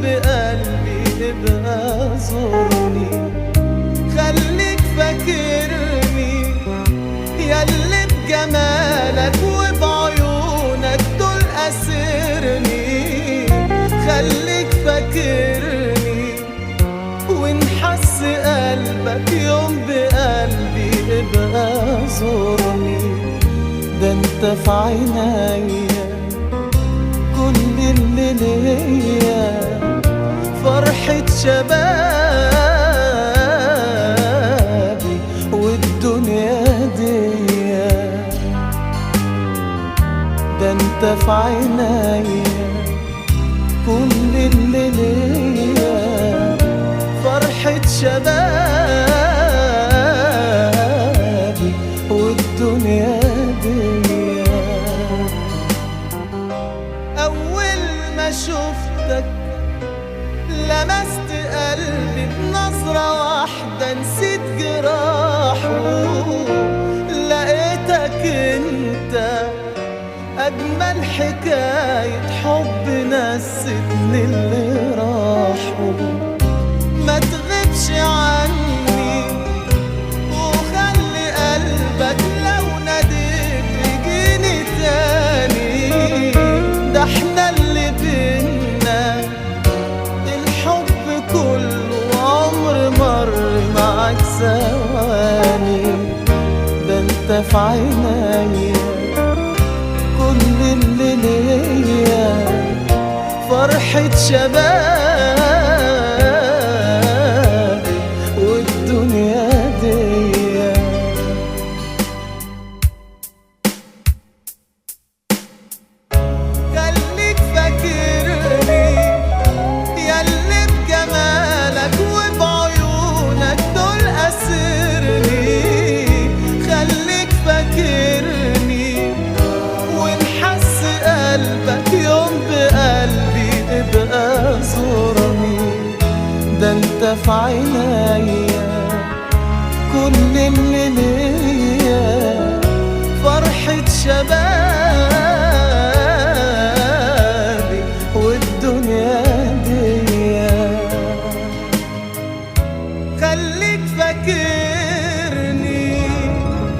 بقلبي ابقى زورني. خليك فاكرني ياللي بجمالك وبعيونك دول أسرني. خليك فاكرني ونحس قلبك يوم بقلبي ابقى زورني. ده انت في عينيا كل اللي ليا، فرحة شبابي والدنيا ديا. ده انت في عينيا كل اللي ليا، فرحة شبابي والدنيا ديا. أول ما شفتك لمست قلبي بنظرة واحدة، نسيت جراحه. لقيتك انت أجمل حكاية حب نستني اللي راحوا. ما تغيبش عني وخلي قلبك لو ناديت يجيني تاني. ده احنا اللي بينا الحب كله عمر مر معاك ثواني. ده انت في عينيا كل اللي ليا، فرحة شبابي والدنيا ديا. خليك فاكرني ياللي بجمالك وبعيونك دول أسرني. خليك فاكرني ونحس قلبك يوم بقلبي ابقى زورني. ده انت في عينيا كل اللي ليا، فرحة شباب